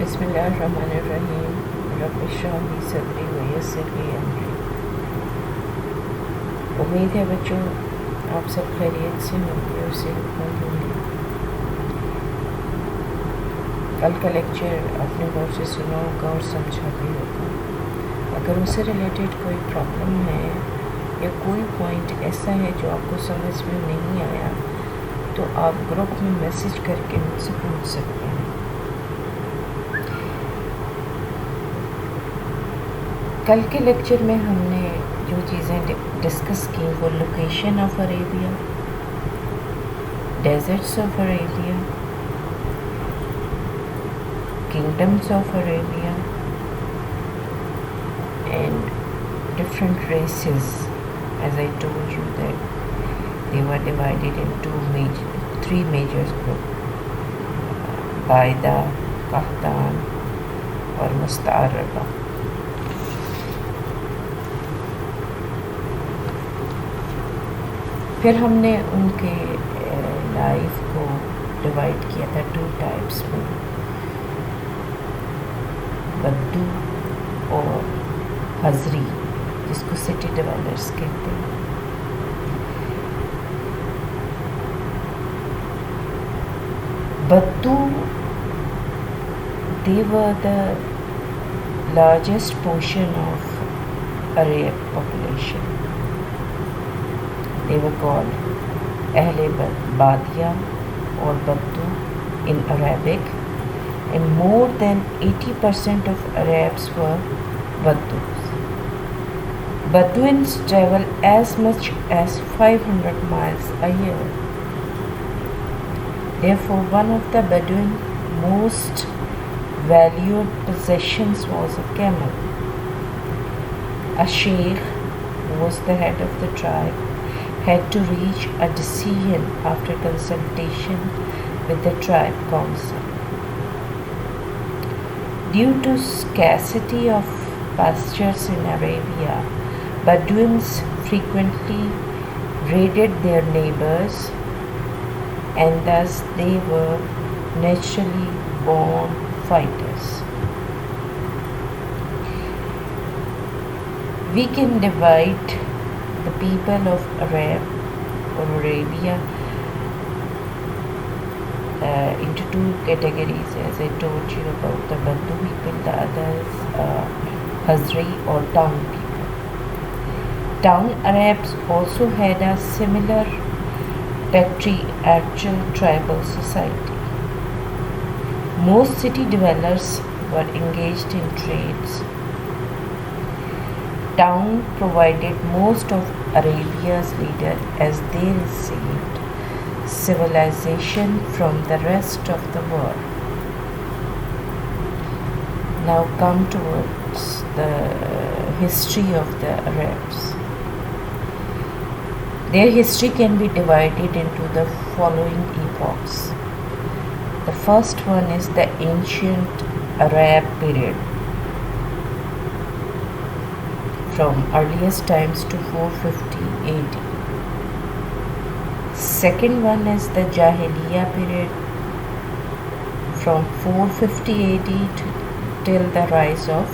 बिस्मिल्लाहिर्रहमानिर्रहीम। रब्ब इश्रह ली सदरी व यस्सिर ली अमरी। उम्मीद है बच्चों आप सब खैरियत से होंगे और सेहतमंद होंगे। कल का लेक्चर आपने गौर से सुना होगा और समझा भी होगा। अगर उससे रिलेटेड कोई प्रॉब्लम है या कोई पॉइंट ऐसा है जो आपको समझ में नहीं आया तो आप ग्रुप में मैसेज करके मुझसे पूछ सकते हैं। कल के लेक्चर में हमने जो चीज़ें डिस्कस की वो location of Arabia, desserts of Arabia, kingdoms of Arabia and different races. As I told you that they were divided into three major groups: Baida, Qahtan और मुस्तारबा। फिर हमने उनके लाइफ को डिवाइड किया था 2 टाइप्स में, बद्दू और हजरी, जिसको सिटी डिवेलपर्स कहते हैं। बद्दू, they were the largest portion of Arab population. They were called Ahle Badia or Baddu in Arabic, and more than 80% of Arabs were Baddus. Bedouins travel as much as 500 miles a year. Therefore, one of the Bedouin most valued possessions was a camel. A sheikh, who was the head of the tribe, had to reach a decision after consultation with the tribe council. Due to scarcity of pastures in Arabia, Bedouins frequently raided their neighbors, and thus they were naturally born fighters. We can divide the people of Arabia into 2 categories, as I told you about the Baddu people, the others Hazri or town people. Town Arabs also had a similar patriarchal tribal society. Most city dwellers were engaged in trades. Town provided most of Arabia's leaders as they received civilization from the rest of the world. Now come towards the history of the Arabs. Their history can be divided into the following epochs. The first one is the ancient Arab period, from earliest times to 450 AD. Second one is the Jahiliyyah period, from 450 AD till the rise of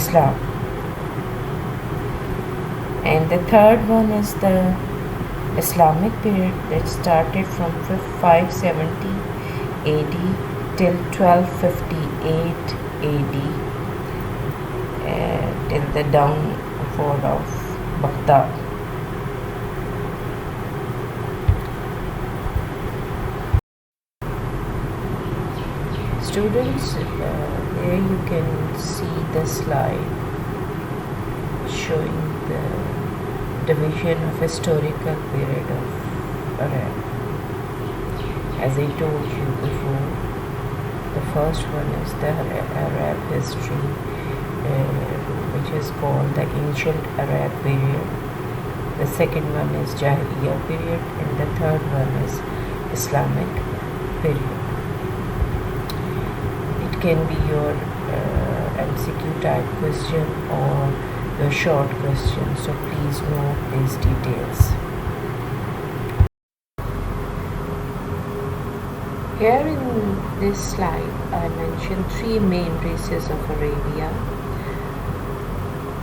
Islam. And the third one is the Islamic period that started from 570 AD till 1258 AD, till the downfall of Baghdad. Students, here you can see the slide showing the division of historical period of Arab. As I told you before, the first one is the Arab history, which is called the ancient Arab period. The second one is Jahiliyyah period, and the third one is Islamic period. It can be your MCQ type question or your short question, so please note these details. Here in this slide, I mentioned three main races of Arabia.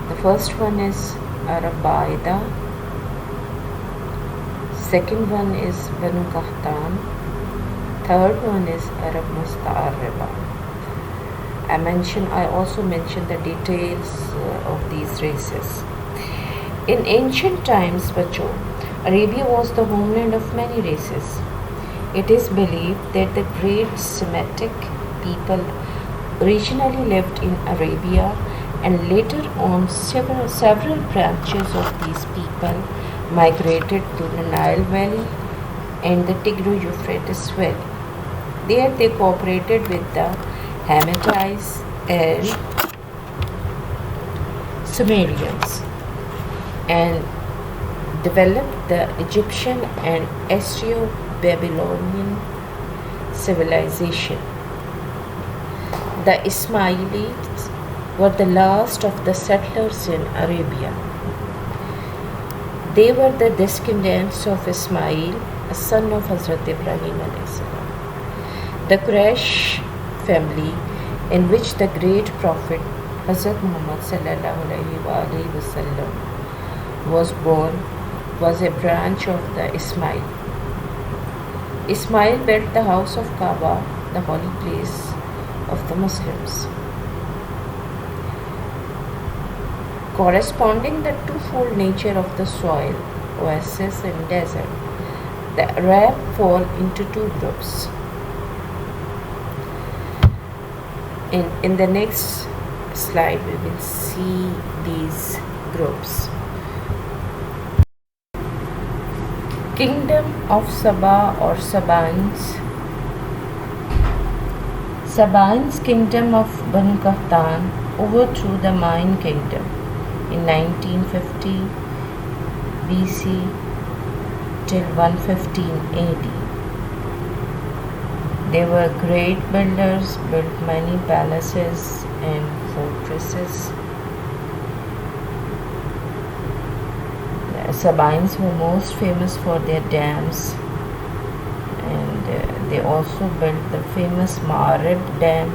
The first one is Arab Baida, second one is Banu Qahtan, third one is Arab Musta'arriba. I also mentioned the details of these races. In ancient times, Bacho, Arabia was the homeland of many races. It is believed that the great Semitic people originally lived in Arabia, and later on several branches of these people migrated to the Nile Valley and the Tigris-Euphrates Valley. There they cooperated with the Hamites and Sumerians and developed the Egyptian and Assyro-Babylonian civilization. The Ismailites were the last of the settlers in Arabia. They were the descendants of Ismail, a son of Hazrat Ibrahim alayhi salam. The Quraysh family, in which the great prophet Hazrat Muhammad sallallahu alaihi wasallam was born, was a branch of the Ismail. Ismail built the house of Kaaba, the holy place of the Muslims. Corresponding the twofold nature of the soil, oasis and desert, the Arab fall into two groups. In the next slide, we will see these groups. Kingdom of Saba or Sabaeans. Sabaeans kingdom of Banu Qahtan overthrew the Mayan kingdom in 1950 BC till 115 AD. They were great builders, built many palaces and fortresses. The Sabaeans were most famous for their dams, and they also built the famous Ma'arib Dam,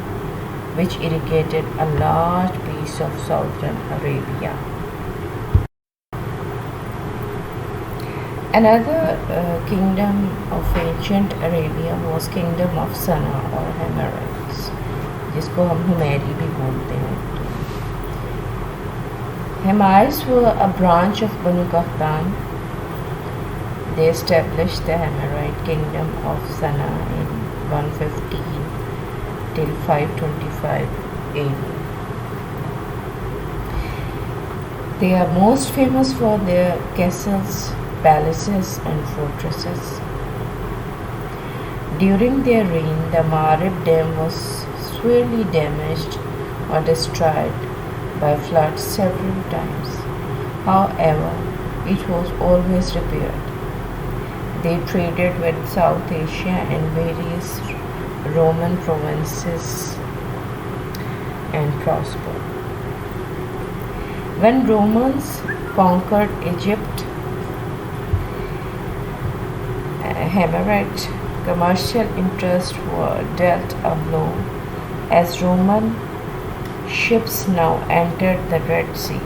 which irrigated a large piece of southern Arabia. Another kingdom of ancient Arabia was kingdom of Sana or Himyarites, जिसको हम हिमैरी भी बोलते हैं. Himyarites were a branch of Banu Qahtan. They established the Himyarite kingdom of Sana in 115 till 525 AD. They are most famous for their castles, palaces and fortresses. During their reign, the Ma'arib Dam was severely damaged or destroyed by floods several times. However, it was always repaired. They traded with South Asia and various Roman provinces and prospered. When Romans conquered Egypt, Himyarite commercial interests were dealt a blow as Roman ships now entered the Red Sea.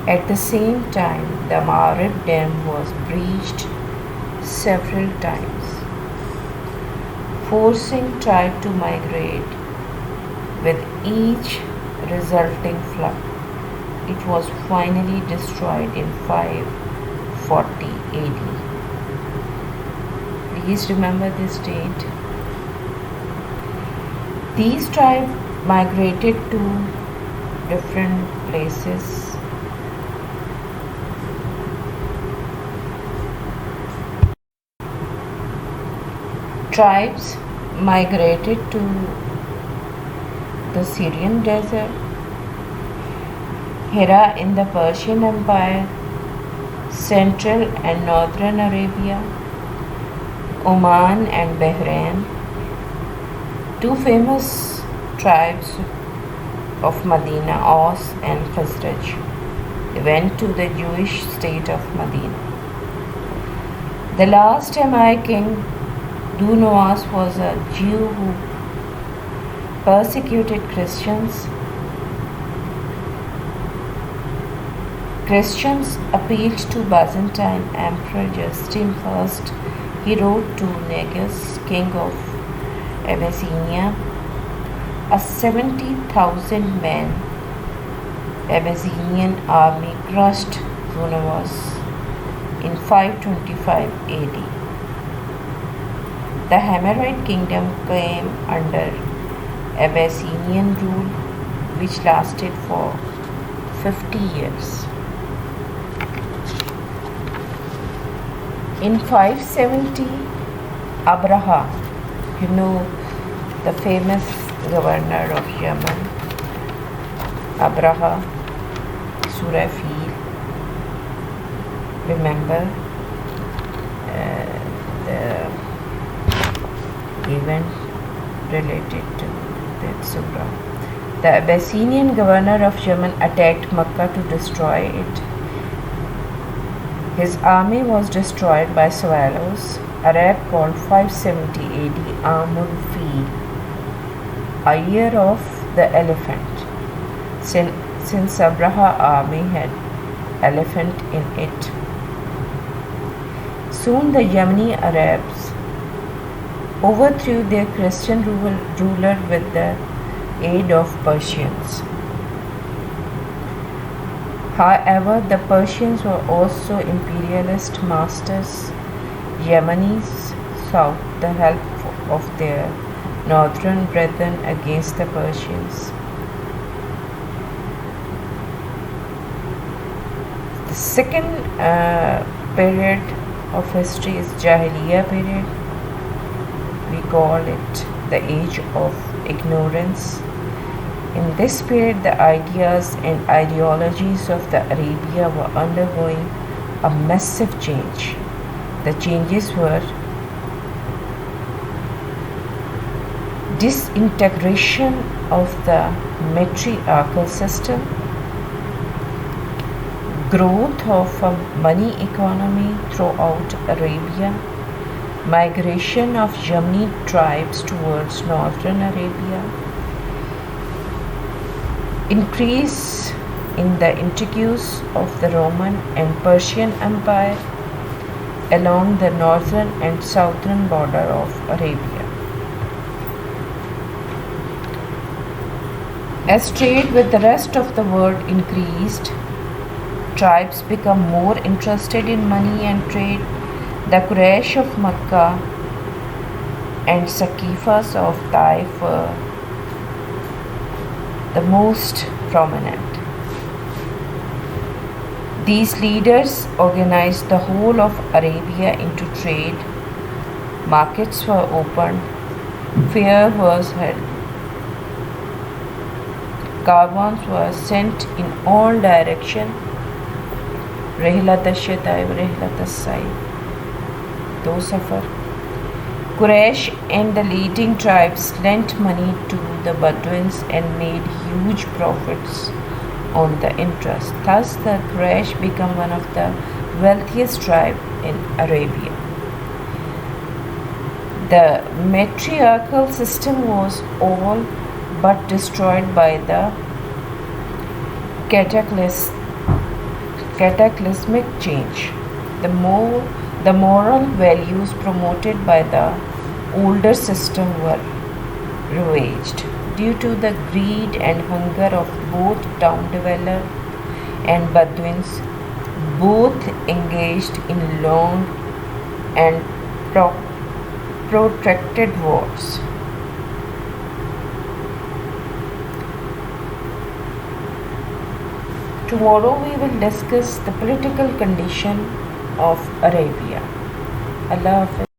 At the same time, the Ma'arib Dam was breached several times, forcing tribes to migrate. With each resulting flood, it was finally destroyed in 540 AD. Please remember this date. These tribes migrated to different places. Tribes migrated to the Syrian desert, Hira in the Persian Empire, Central and Northern Arabia, Oman and Bahrain. Two famous tribes of Medina, Aus and Khazraj, went to the Jewish state of Medina. The last Hamite king Dunawas was a Jew who persecuted Christians. Christians appealed to Byzantine Emperor Justin I. He wrote to Negus, king of Abyssinia. A 70,000 man Abyssinian army crushed Dunawas in 525 AD. The Himmerite kingdom came under Abyssinian rule, which lasted for 50 years. In 570, Abraha, the famous governor of Yemen, Abraha, Surafil, remember the event related to that surah. The Abyssinian governor of Yemen attacked Mecca to destroy it. His army was destroyed by swallows. Arab called 570 AD Amul Fil, a year of the elephant, since Abraha army had elephant in it. Soon the Yemeni Arabs overthrew their Christian ruler with the aid of Persians. However, the Persians were also imperialist masters. Yemenis sought the help of their northern brethren against the Persians. The second period of history is Jahiliyyah period. We call it the age of ignorance. In this period, the ideas and ideologies of the Arabia were undergoing a massive change. The changes were disintegration of the matriarchal system, growth of a money economy throughout Arabia, migration of Yemeni tribes towards northern Arabia, increase in the intrigues of the Roman and Persian Empire along the northern and southern border of Arabia. As trade with the rest of the world increased, tribes became more interested in money and trade. The Quraysh of Mecca and Saqifas of Taif were the most prominent. These leaders organized the whole of Arabia into trade. Markets were opened, fair was held, caravans were sent in all directions. Rihlat ash-shita'i wa rihlat as-sayf, do safar. Quraysh and the leading tribes lent money to the Bedouins and made huge profits on the interest. Thus, the Quraysh became one of the wealthiest tribes in Arabia. The matriarchal system was all but destroyed by the cataclysmic change. The moral values promoted by the older system were ravaged due to the greed and hunger of both town dwellers and Bedouins, both engaged in long and protracted wars. Tomorrow we will discuss the political condition of Arabia. Allah Hafiz.